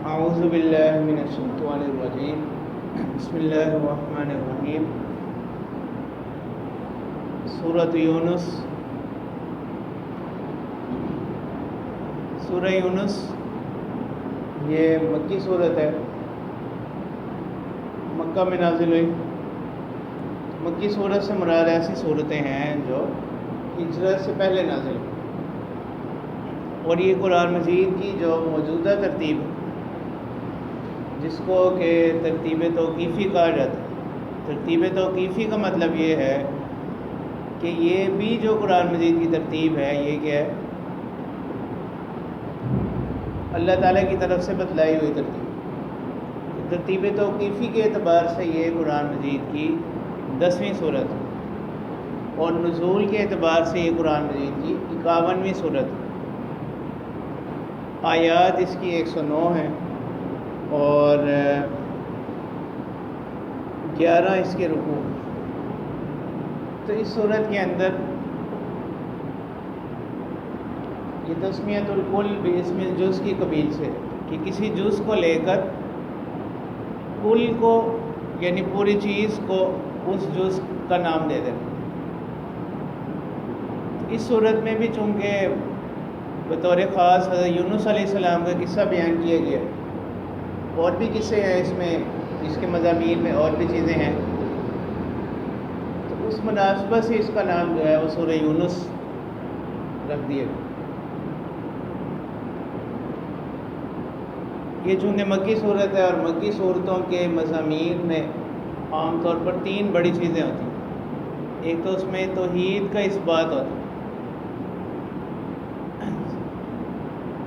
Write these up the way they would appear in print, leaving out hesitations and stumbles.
اعوذ باللہ من الشیطان الرجیم بسم اللہ الرحمن الرحیم سورۃ یونس۔ سورہ یونس یہ مکی صورت ہے، مکہ میں نازل ہوئی۔ مکی صورت سے مراد ایسی صورتیں ہیں جو ہجرت سے پہلے نازل ہوئی، اور یہ قرآن مجید کی جو موجودہ ترتیب ہے جس کو کہ ترتیب توقیفی کہا جاتا ہے۔ ترتیب توقیفی کا مطلب یہ ہے کہ یہ بھی جو قرآن مجید کی ترتیب ہے یہ کیا ہے؟ اللہ تعالیٰ کی طرف سے بتلائی ہوئی ترتیب۔ ترتیب توقیفی کے اعتبار سے یہ قرآن مجید کی 10ویں صورت ہے، اور نزول کے اعتبار سے یہ قرآن مجید کی 51ویں صورت ہے۔ آیات اس کی 109 ہیں اور 11 اس کے رکوع۔ تو اس صورت کے اندر یہ تسمیۃ الکل باسم الجز کی قبیل سے کہ کسی جز کو لے کر کل کو یعنی پوری چیز کو اس جز کا نام دے دینا۔ اس صورت میں بھی چونکہ بطور خاص حضرت یونس علیہ السلام کا قصہ بیان کیا گیا، اور بھی قصے ہیں اس میں، اس کے مضامین میں اور بھی چیزیں ہیں، تو اس مناسبت سے اس کا نام جو ہے وہ سورہ یونس رکھ دیا گیا۔ یہ چونکہ مکی صورت ہے، اور مکی صورتوں کے مضامین میں عام طور پر 3 بڑی چیزیں ہوتی ہیں۔ ایک تو اس میں توحید کا اثبات ہوتا ہے،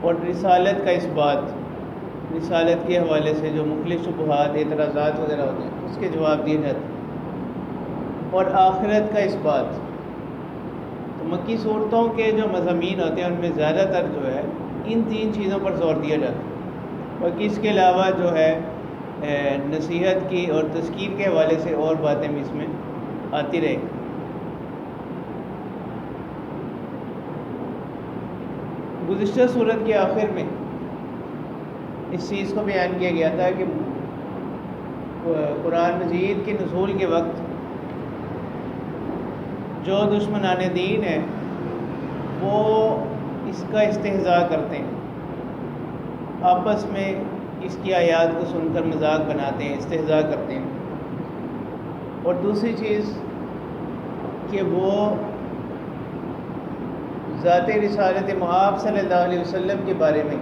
اور رسالت کا اثبات، رسالت کے حوالے سے جو مختلف شبہات اعتراضات وغیرہ ہوتے ہیں اس کے جواب دیے جاتے ہیں، اور آخرت کا اثبات۔ تو مکی صورتوں کے جو مضامین ہوتے ہیں ان میں زیادہ تر جو ہے ان 3 چیزوں پر زور دیا جاتا ہے، باقی اس کے علاوہ جو ہے نصیحت کی اور تذکیر کے حوالے سے اور باتیں بھی اس میں آتی رہے۔ گزشتہ صورت کے آخر میں اس چیز کو بیان کیا گیا تھا کہ قرآن مجید کے نزول کے وقت جو دشمنان دین ہیں وہ اس کا استہزاء کرتے ہیں، آپس میں اس کی آیات کو سن کر مذاق بناتے ہیں، استہزاء کرتے ہیں۔ اور دوسری چیز کہ وہ ذات رسالت محمد صلی اللہ علیہ وسلم کے بارے میں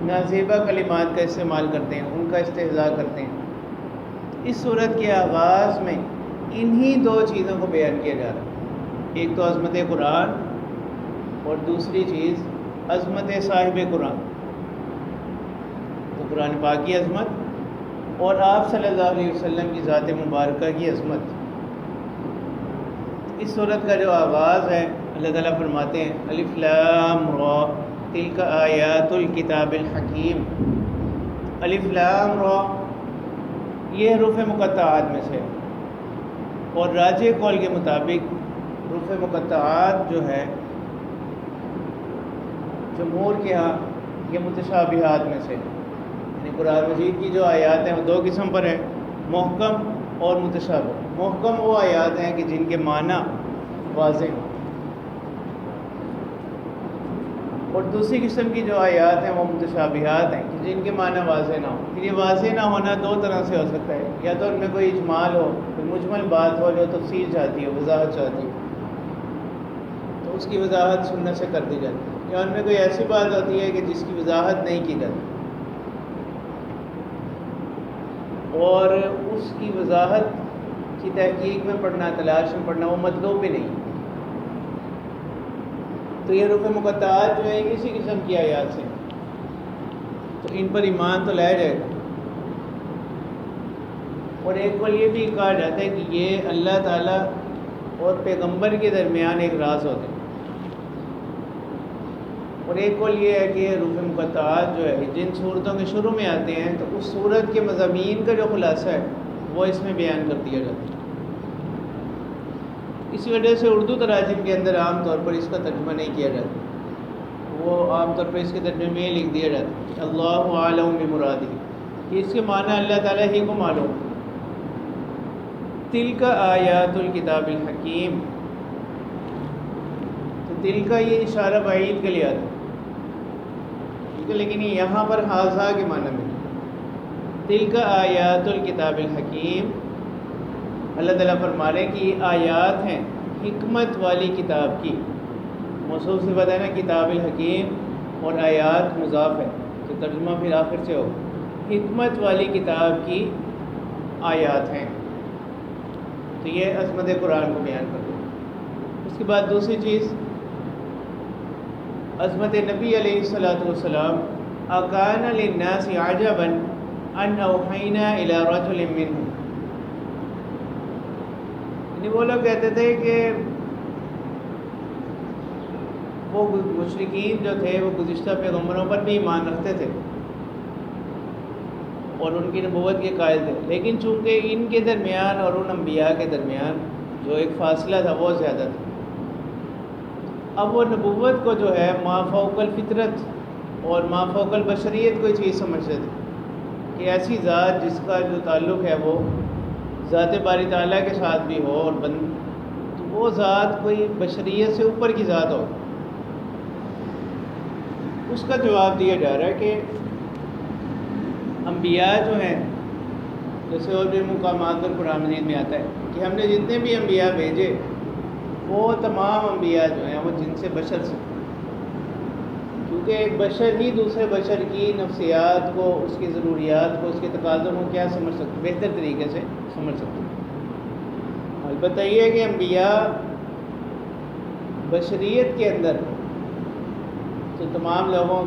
نازیبا کلمات کا استعمال کرتے ہیں، ان کا استہزاء کرتے ہیں۔ اس صورت کے آغاز میں انہی 2 چیزوں کو بیان کیا جا رہا ہے، ایک تو عظمت قرآن اور دوسری چیز عظمت صاحب قرآن، تو قرآن پاک کی عظمت اور آپ صلی اللہ علیہ وسلم کی ذات مبارکہ کی عظمت۔ اس صورت کا جو آغاز ہے اللہ تعالیٰ فرماتے ہیں الف لام را تلک آیات الکتاب الحکیم۔ الف لام را یہ حروف مقطعات میں سے، اور راجح قول کے مطابق حروف مقطعات جو ہے جمہور کے ہاں یہ متشابہات میں سے، یعنی قرآن مجید کی جو آیات ہیں وہ 2 قسم پر ہیں، محکم اور متشابہ۔ محکم وہ آیات ہیں کہ جن کے معنی واضح ہیں، اور دوسری قسم کی جو آیات ہیں وہ متشابہات ہیں کہ جن کے معنی واضح نہ ہو۔ یہ واضح نہ ہونا 2 طرح سے ہو سکتا ہے، یا تو ان میں کوئی اجمال ہو، کوئی مجمل بات ہو جو تفصیل چاہتی ہو، وضاحت چاہتی ہو، تو اس کی وضاحت سنت سے کر دی جاتی ہے، یا ان میں کوئی ایسی بات ہوتی ہے کہ جس کی وضاحت نہیں کی جاتی، اور اس کی وضاحت کی تحقیق میں پڑھنا، تلاش میں پڑھنا وہ مطلوب بھی نہیں۔ تو یہ حروف مقطعات جو ہیں اسی قسم کی آیات سے، تو ان پر ایمان تو لایا جائے گا۔ اور ایک بار یہ بھی کہا جاتا ہے کہ یہ اللہ تعالیٰ اور پیغمبر کے درمیان ایک راز ہوتا ہے، اور ایک قول یہ ہے کہ یہ حروف مقطعات جو ہے جن صورتوں کے شروع میں آتے ہیں تو اس صورت کے مضامین کا جو خلاصہ ہے وہ اس میں بیان کر دیا جاتا ہے۔ اسی وجہ سے اردو تراجم کے اندر عام طور پر اس کا ترجمہ نہیں کیا جاتا، وہ عام طور پہ اس کے ترجمے میں لکھ دیا جاتا ہے اللہ اعلم بمرادہ، کہ اس کے معنی اللہ تعالیٰ ہی کو معلوم۔ تلک آیات الکتاب الحکیم، تو دل کا یہ اشارہ بعید کے لیے آتا ہے، ٹھیک ہے، لیکن یہ یہاں پر حاضہ کے معنی میں دل کا آیات الکتاب الحکیم، اللہ تعالیٰ فرما رہے ہیں کہ یہ آیات ہیں حکمت والی کتاب کی۔ موصوف سے بتا ہے نا کتاب الحکیم، اور آیات مضاف ہے، تو ترجمہ پھر آخر سے ہو حکمت والی کتاب کی آیات ہیں۔ تو یہ عظمت قرآن کو بیان کر دو۔ اس کے بعد دوسری چیز عظمت نبی علیہ الصلوۃ والسلام، اکان للناس عجبا ان اوحینا الی رجل منهم، یعنی وہ لوگ کہتے تھے کہ وہ مشرکین جو تھے وہ گزشتہ پیغمبروں پر بھی ایمان رکھتے تھے اور ان کی نبوت کے قائل تھے، لیکن چونکہ ان کے درمیان اور ان انبیاء کے درمیان جو ایک فاصلہ تھا وہ زیادہ تھا، اب وہ نبوت کو جو ہے ما فوق الفطرت اور ما فوق البشریت کوئی چیز سمجھتے تھے کہ ایسی ذات جس کا جو تعلق ہے وہ ذات باری تعالیٰ کے ساتھ بھی ہو اور تو وہ ذات کوئی بشریت سے اوپر کی ذات ہو۔ اس کا جواب دیا جا رہا ہے کہ انبیاء جو ہیں، جیسے اور بھی مقامات پر قرآن مجید میں آتا ہے کہ ہم نے جتنے بھی انبیاء بھیجے وہ تمام انبیاء جو ہیں وہ جن سے بشر سے، کیونکہ ایک بشر ہی دوسرے بشر کی نفسیات کو، اس کی ضروریات کو، اس کے تقاضوں کو کیا سمجھ سکتے، بہتر طریقے سے سمجھ سکتے۔ البتہ یہ ہے کہ انبیاء بشریت کے اندر تو تمام لوگوں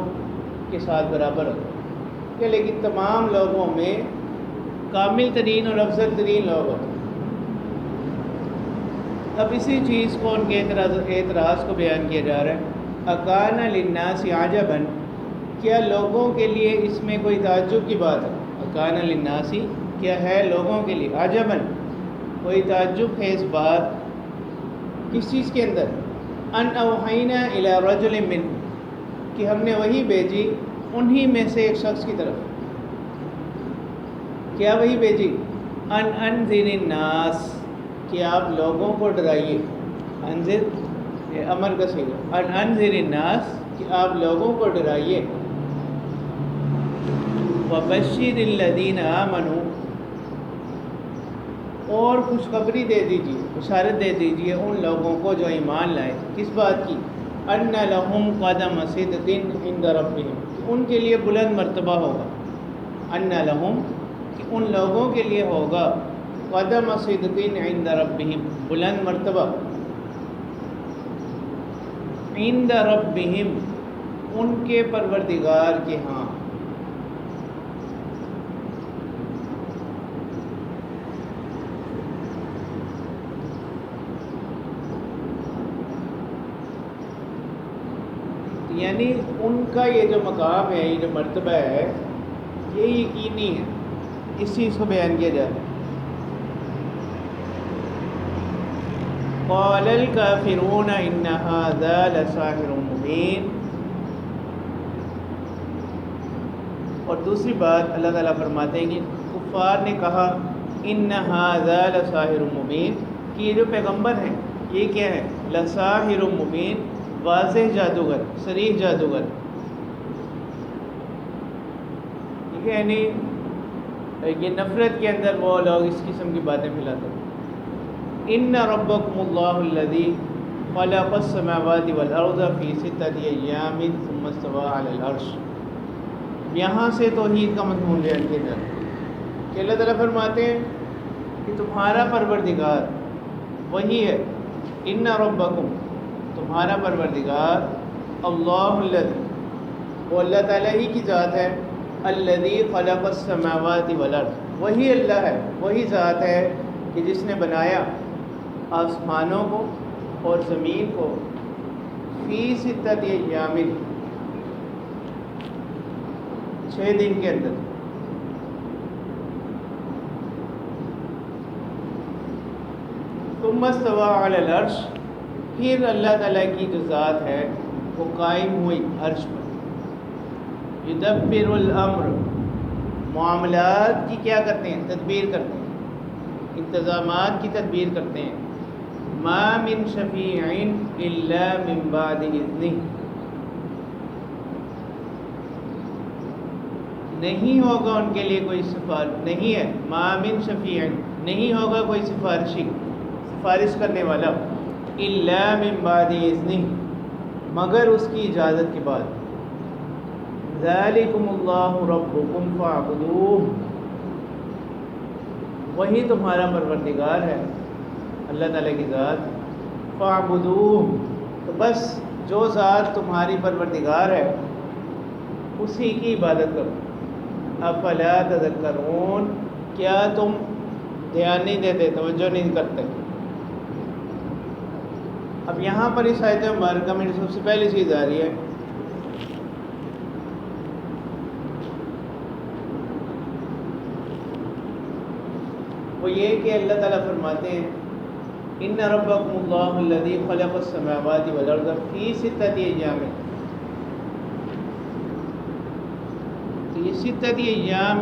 کے ساتھ برابر ہوتے ہیں، لیکن تمام لوگوں میں کامل ترین اور افضل ترین لوگ ہوتے ہیں۔ اب اسی چیز کو ان کے اعتراض کو بیان کیا جا رہا ہے، اکان للناس عجبا، کیا لوگوں کے لیے اس میں کوئی تعجب کی بات ہے؟ اکان للناس کیا ہے لوگوں کے لیے، عجبا کوئی تعجب خیز بات کس چیز کے اندر؟ ان اوحینا الی رجل منهم، کہ ہم نے وہی بھیجی انہی میں سے ایک شخص کی طرف۔ کیا وہی بھیجی؟ ان انذر الناس، کہ آپ لوگوں کو ڈرائیے، انذر یہ امر کا صیغہ، ان انذر الناس، کہ آپ لوگوں کو ڈرائیے، وبشر الذین آمنوا، اور خوشخبری دے دیجیے، بشارت دے دیجیے ان لوگوں کو جو ایمان لائے۔ کس بات کی؟ ان لہم قدم صدق عند ربہم، ان کے لیے بلند مرتبہ ہوگا، ان لہم، کہ ان لوگوں کے لیے ہوگا، قدم صدق عند ربہم، بلند مرتبہ، عند ربہم، ان کے پروردگار کے ہاں۔ یعنی ان کا یہ جو مقام ہے، یہ جو مرتبہ ہے، یہ یقینی ہے، اس چیز کو بیان کیا جاتا ہے۔ قال الکافرون ان ھذا لساحر مبین، اور دوسری بات اللہ تعالیٰ فرماتے ہیں کہ کفار نے کہا ان ھذا لساحر مبین، کہ یہ جو پیغمبر ہیں یہ کیا ہے؟ لساحر مبین، واضح جادوگر، صریح جادوگر، ٹھیک ہے، یعنی یہ نفرت کے اندر وہ لوگ اس قسم کی باتیں پھیلاتے ہیں۔ ان ربکم اللہ الذی خلق السماوات والارض فی ستۃ ایام ثم استوى علی العرش، یہاں سے توحید کا مضمون بیان کیا جاتا ہے کہ اللہ تعالیٰ فرماتے ہیں کہ تمہارا پروردگار وہی ہے، ان ربکم، تمہارا پروردگار، اللہ الذی، وہ اللہ تعالیٰ ہی کی ذات ہے، الذی خلق السماوات والارض، وہی اللہ ہے، وہی ذات ہے کہ جس نے بنایا آسمانوں کو اور زمین کو، فی ستۃ ایام، 6 دن کے اندر، ثم استوى علی العرش، پھر اللہ تعالیٰ کی جو ذات ہے وہ قائم ہوئی عرش پر۔ یدبر الامر، معاملات کی کیا کرتے ہیں؟ تدبیر کرتے ہیں، انتظامات کی تدبیر کرتے ہیں۔ ما من شفیع الا من بعد اذنہ، نہیں ہوگا ان کے لیے کوئی سفارش، نہیں ہے، ما من شفیع، نہیں ہوگا کوئی سفارش کرنے والا، الا من بعد اذنہ، مگر اس کی اجازت کے بعد۔ ذالکم اللہ ربکم فاعبدوہ، وہی تمہارا پروردگار ہے، اللہ تعالیٰ کی ذات۔ فاعبدوہ، تو بس جو ذات تمہاری پروردگار ہے اسی کی عبادت کرو۔ افلا تذکرون، کیا تم دھیان نہیں دیتے، توجہ نہیں کرتے؟ اب یہاں پر اس آیت مبارکہ میں سب سے پہلی چیز آ رہی ہے وہ یہ کہ اللہ تعالیٰ فرماتے ہیں ان ربکم اللہ الذی خلق السماوات والارض فی ستۃ ایام، تو یہ ستۃ ایام،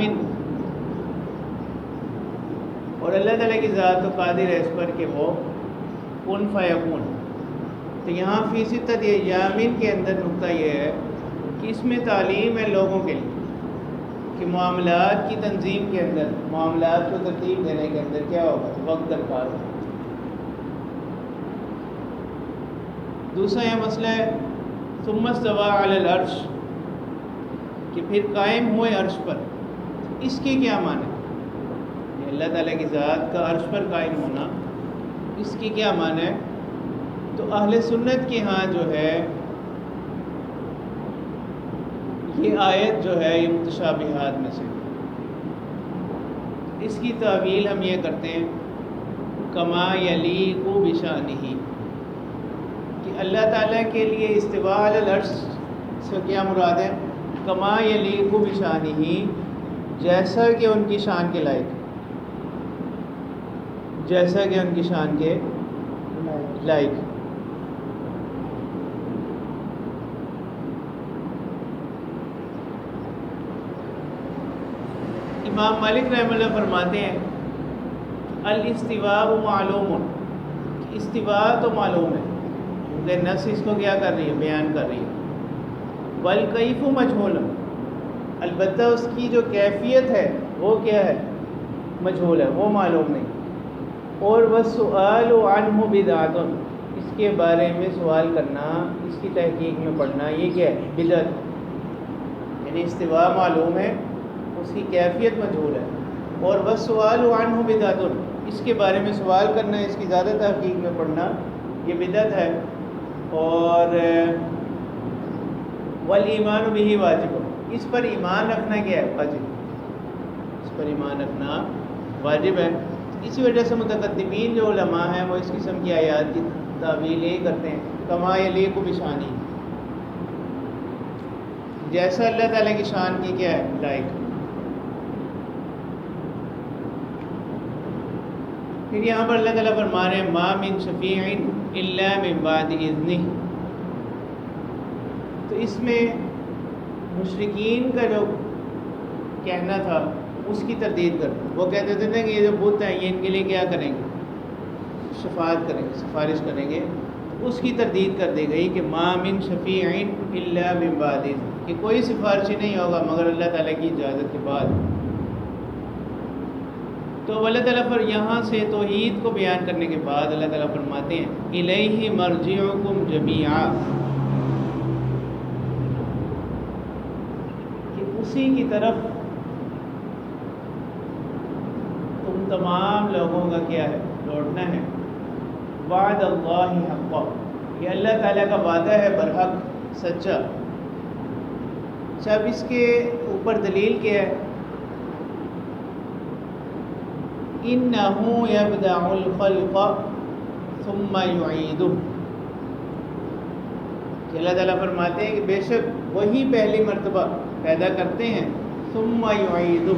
اور اللہ تعالیٰ کی ذات و قادر ہے اس پر کہ وہ کن فیکون۔ تو یہاں فی ستۃ ایام کے اندر نقطہ یہ ہے کہ اس میں تعلیم ہے لوگوں کے لیے کہ معاملات کی تنظیم کے اندر، معاملات کو ترتیب دینے کے اندر کیا ہوگا؟ وقت درکار ہوگا۔ دوسرا یہ مسئلہ ہے ثم استوى علی العرش، کہ پھر قائم ہوئے عرش پر، اس کے کیا معنی ہے؟ یہ اللہ تعالیٰ کی ذات کا عرش پر قائم ہونا، اس کی کیا معنی ہے؟ تو اہل سنت کے ہاں جو ہے یہ آیت جو ہے یہ متشابہات میں سے، اس کی تعویل ہم یہ کرتے ہیں کما یلیق بشانہ، کہ اللہ تعالیٰ کے لیے استواء علی العرش سے کیا مراد ہے؟ کما یلیق بشانہ، جیسا کہ ان کی شان کے لائق، جیسا کہ ان کی شان کے لائق۔ امام مالک رحمہ اللہ فرماتے ہیں الاستواء معلوم، استواء تو معلوم ہے کیونکہ نص اس کو کیا کر رہی ہے؟ بیان کر رہی ہے۔ والکیف مجہول، البتہ اس کی جو کیفیت ہے وہ کیا ہے؟ مجہول ہے، وہ معلوم نہیں۔ اور والسؤال عنہ بدعۃ، اس کے بارے میں سوال کرنا، اس کی تحقیق میں پڑھنا، یہ کیا ہے؟ بدعت۔ یعنی استواء معلوم ہے، اس کی کیفیت مجہول ہے، اور والسؤال عنہ بدعۃ، اس کے بارے میں سوال کرنا، اس کی زیادہ تحقیق میں پڑھنا، یہ بدعت ہے۔ اور والایمان بہ واجب، اس پر ایمان رکھنا کیا ہے؟ واجب، اس پر ایمان رکھنا واجب ہے۔ اسی وجہ سے متقدمین جو علماء ہیں وہ اس قسم کی آیات کی تعویل یہ کرتے ہیں کما یلیق بشانہ، جیسا اللہ تعالیٰ کی شان کی کیا ہے؟ لائق۔ پھر یہاں پر اللہ تعالیٰ فرما رہے ہیں ما من شفیع الا من بعد اذنہ، تو اس میں مشرکین کا جو کہنا تھا اس کی تردید کر، وہ کہتے تھے نا کہ یہ جو بت ہیں یہ ان کے لیے کیا کریں گے؟ شفاعت کریں گے، سفارش کریں گے، اس کی تردید کر دی گئی کہ ما من شفیع الا من بعد اذنہ، کہ کوئی سفارشی نہیں ہوگا مگر اللہ تعالیٰ کی اجازت کے بعد۔ تو اللہ تعالیٰ پر یہاں سے توحید کو بیان کرنے کے بعد اللہ تعالیٰ فرماتے ہیں الیہ مرجعکم جمیعا، کہ اسی کی طرف تم تمام لوگوں کا کیا ہے؟ لوٹنا ہے۔ وعد اللہ حقا، یہ اللہ تعالیٰ کا وعدہ ہے برحق، سچا۔ اب اس کے اوپر دلیل کیا ہے؟ انہ یبدع الخلق ثم یعیدہ، کہ اللہ تعالیٰ فرماتے ہیں کہ بے شک وہی پہلی مرتبہ پیدا کرتے ہیں، ثم یعیدہ،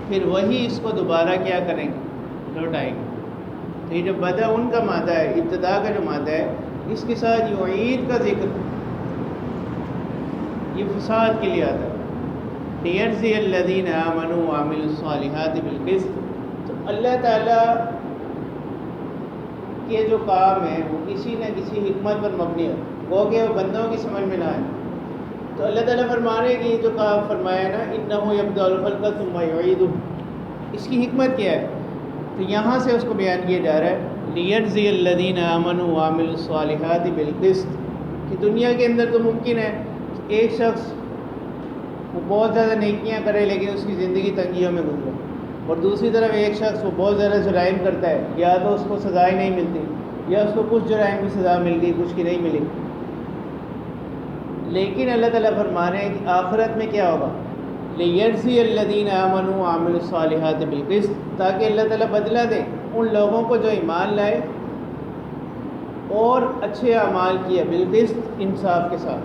پھر وہی اس کو دوبارہ کیا کریں گے؟ لوٹائیں گے۔ تو یہ جو بدع ان کا مادہ ہے، ابتدا کا جو مادہ ہے، اس کے ساتھ یعید کا ذکر یہ فساد کے لیے آتا ہے. لِيَجْزِيَ الَّذِينَ آمَنُوا وَعَمِلُوا الصَّالِحَاتِ بِالْقِسْطِ. تو اللہ تعالیٰ کے جو کام ہیں وہ کسی نہ کسی حکمت پر مبنی ہے، وہ کہ وہ بندوں کی سمجھ میں نہ آئے. تو اللہ تعالیٰ فرما رہے کہ یہ جو کام فرمایا نا اِنَّهُ يَبْدَأُ الْخَلْقَ ثُمَّ يُعِيدُهُ، اس کی حکمت کیا ہے؟ تو یہاں سے اس کو بیان کیا جا رہا ہے لِيَجْزِيَ الَّذِينَ آمَنُوا وَعَمِلُوا الصَّالِحَاتِ بِالْقِسْطِ، کہ دنیا کے اندر تو ممکن ہے ایک شخص وہ بہت زیادہ نیکیاں کرے لیکن اس کی زندگی تنگیوں میں گزرے، اور دوسری طرف ایک شخص وہ بہت زیادہ جرائم کرتا ہے، یا تو اس کو سزائیں نہیں ملتی، یا اس کو کچھ جرائم کی سزا مل گئی کچھ کی نہیں ملی. لیکن اللہ تعالیٰ فرما رہے ہیں کہ آخرت میں کیا ہوگا؟ لِيَجْزِيَ الَّذِينَ آمَنُوا وَعَمِلُوا الصَّالِحَاتِ بِالْقِسْطِ، تاکہ اللہ تعالیٰ بدلہ دے ان لوگوں کو جو ایمان لائے اور اچھے اعمال کیے بالقسط، انصاف کے ساتھ،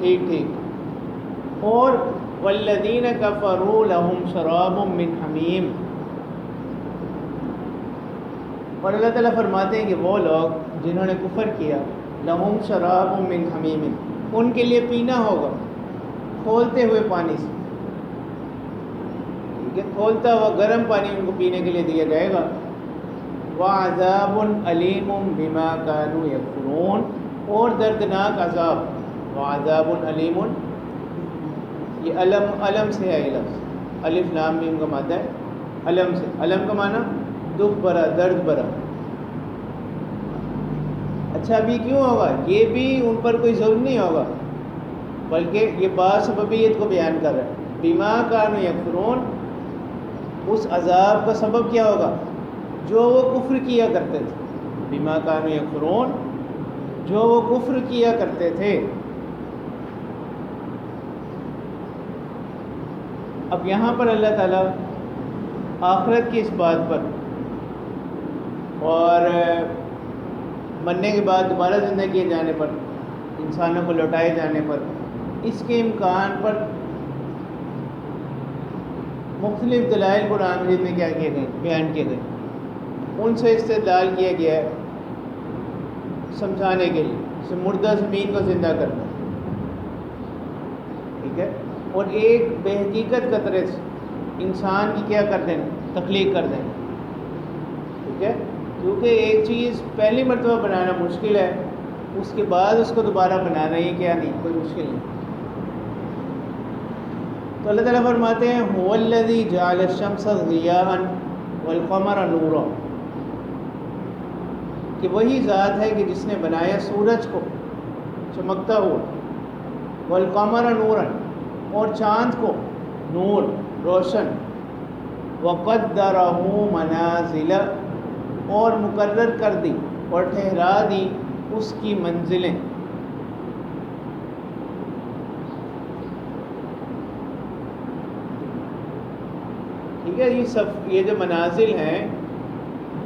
ٹھیک ٹھیک. اور وَالَّذِينَ كَفَرُوا لَهُمْ شَرَابٌ مِّنْ حَمِيمٍ، اور اللہ تعالیٰ فرماتے ہیں کہ وہ لوگ جنہوں نے کفر کیا لَهُمْ شَرَابٌ مِّنْ حَمِيمٍ، ان کے لیے پینا ہوگا کھولتے ہوئے پانی سے، ٹھیک ہے، کھولتا ہوا گرم پانی ان کو پینے کے لیے دیا جائے گا. وَعَذَابٌ عَلِيمٌ بِمَا كَانُوا يَكْفُرُونَ، اور دردناک عذاب. وَعَذَابٌ عَلِيمٌ، یہ علم سے ہے، لفظ الف لام میم کا مادہ ہے، علم سے. علم کا معنی دکھ بھرا، درد بھرا. اچھا ابھی کیوں ہوگا؟ یہ بھی ان پر کوئی ظلم نہیں ہوگا، بلکہ یہ بات سببیت کو بیان کر رہا ہے. بما کانوا یکفرون، اس عذاب کا سبب کیا ہوگا؟ جو وہ کفر کیا کرتے تھے. بما کانوا یکفرون، جو وہ کفر کیا کرتے تھے. اب یہاں پر اللہ تعالیٰ آخرت کی اس بات پر اور مرنے کے بعد دوبارہ زندہ کیے جانے پر، انسانوں کو لوٹائے جانے پر، اس کے امکان پر مختلف دلائل قرآن مجید میں کیا کیے گئے، بیان کیے گئے. ان سے استدلال کیا گیا ہے سمجھانے کے لیے، جیسے مردہ زمین کو زندہ کرنا، ٹھیک ہے، اور ایک بے حقیقت قطرے سے انسان کی کیا کر دینا، تخلیق کر دینا، ٹھیک ہے. کیونکہ ایک چیز پہلی مرتبہ بنانا مشکل ہے، اس کے بعد اس کو دوبارہ بنانا ہی کیا نہیں، کوئی مشکل نہیں. تو اللہ تعالیٰ فرماتے ہیں هُوَ الَّذِي جَعَلَ الشَّمْسَ ضِيَاءً وَالْقَمَرَ نُورًا، کہ وہی ذات ہے کہ جس نے بنایا سورج کو چمکتا ہوا، والقمر نوراً، اور چاند کو نور، روشن، وقدرہ منازل، اور مقرر کر دی اور ٹھہرا دی اس کی منزلیں. ٹھیک ہے، یہ جو منازل ہیں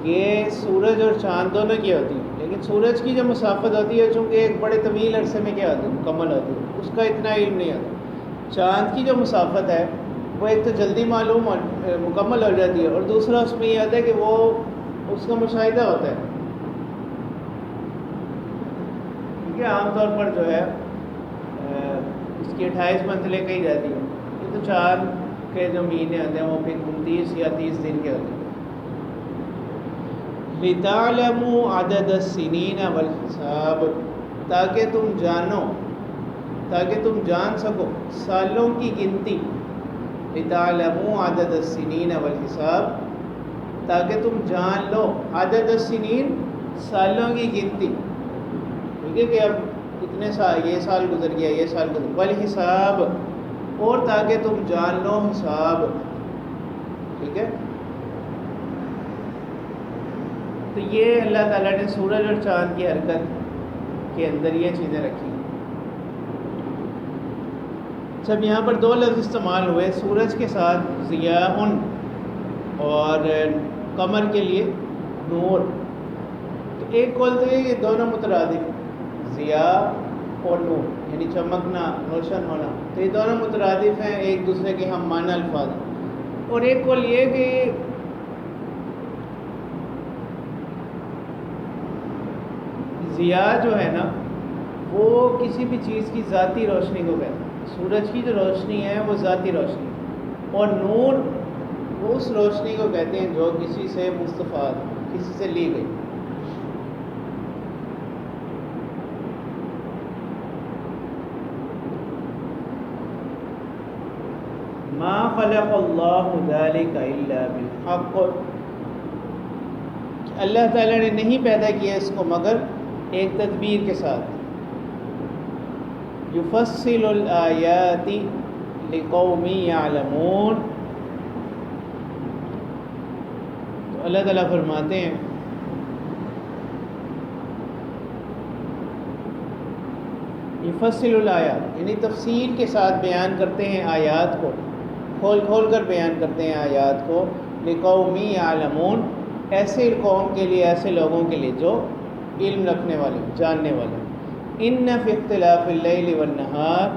یہ سورج اور چاند دونوں کی ہوتی ہیں، لیکن سورج کی جو مسافت ہوتی ہے چونکہ ایک بڑے طویل عرصے میں کیا ہوتی ہے، مکمل ہوتی ہے، اس کا اتنا علم نہیں ہوتا. چاند کی جو مسافت ہے وہ ایک تو جلدی معلوم مکمل ہو جاتی ہے، اور دوسرا اس میں یہ ہوتا ہے کہ وہ اس کا مشاہدہ ہوتا ہے. ٹھیک ہے، عام طور پر جو ہے اس کی 28 منزلیں کہی جاتی ہیں. یہ تو چاند کے جو مہینے ہوتے ہیں وہ پھر 29 یا 30 دن کے ہوتے ہیں. لِتَعْلَمُوا عَدَدَ السِّنِينَ وَالْحِسَابَ، تاکہ تم جانو، تاکہ تم جان سکو سالوں کی گنتی. لِتَعْلَمُوا عَدَدَ السِّنِينَ وَالْحِسَابَ، تاکہ تم جان لو عدد السنین، سالوں کی گنتی. ٹھیک ہے کہ اب اتنے سال، یہ سال گزر گیا، یہ سال گزر گیا. والحساب، اور تاکہ تم جان لو حساب. ٹھیک ہے، تو یہ اللہ تعالیٰ نے سورج اور چاند کی حرکت کے اندر یہ چیزیں رکھی. جب یہاں پر دو لفظ استعمال ہوئے، سورج کے ساتھ ضیاء اور قمر کے لیے نور، تو ایک قول تو یہ دونوں مترادف، ضیاء اور نور یعنی چمکنا، روشن ہونا، تو یہ دونوں مترادف ہیں، ایک دوسرے کے ہم معنی الفاظ ہیں. اور ایک قول یہ کہ ضیاء جو ہے نا وہ کسی بھی چیز کی ذاتی روشنی کو کہتے ہیں. سورج کی جو روشنی ہے وہ ذاتی روشنی ہے، اور نور وہ اس روشنی کو کہتے ہیں جو کسی سے مستفاد، کسی سے لی گئی۔ ما خلق اللہ ذلک الا بالحق، اللہ تعالیٰ نے نہیں پیدا کیا اس کو مگر ایک تدبیر کے ساتھ۔ یفصل الآیات لقوم یعلمون، تو اللہ تعالیٰ فرماتے ہیں یفصل الآیات، یعنی تفصیل کے ساتھ بیان کرتے ہیں آیات کو، کھول کھول کر بیان کرتے ہیں آیات کو، لقوم یعلمون، ایسے قوم کے لیے، ایسے لوگوں کے لیے جو علم رکھنے والے، جاننے والے۔ ان فی اختلاف اللیل والنہار،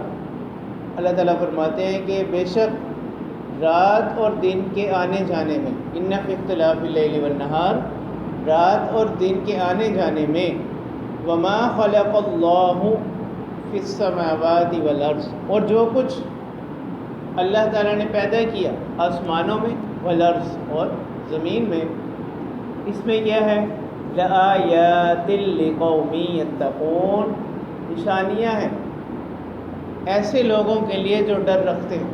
اللہ تعالیٰ فرماتے ہیں کہ بے شک رات اور دن کے آنے جانے میں، ان فی اختلاف اللیل والنہار، رات اور دن کے آنے جانے میں، وما خلق اللہ فی السماوات والارض، اور جو کچھ اللہ تعالیٰ نے پیدا کیا آسمانوں میں، والارض اور زمین میں، اس میں کیا ہے؟ لآیات لقوم یتقون، نشانیاں ہیں ایسے لوگوں کے لیے جو ڈر رکھتے ہیں،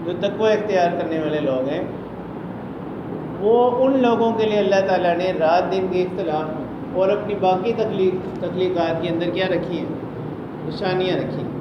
جو تقوی اختیار کرنے والے لوگ ہیں، وہ ان لوگوں کے لیے اللہ تعالیٰ نے رات دن کے اختلاف میں اور اپنی باقی تخلیقات کے اندر کیا رکھی ہیں؟ نشانیاں رکھی ہیں۔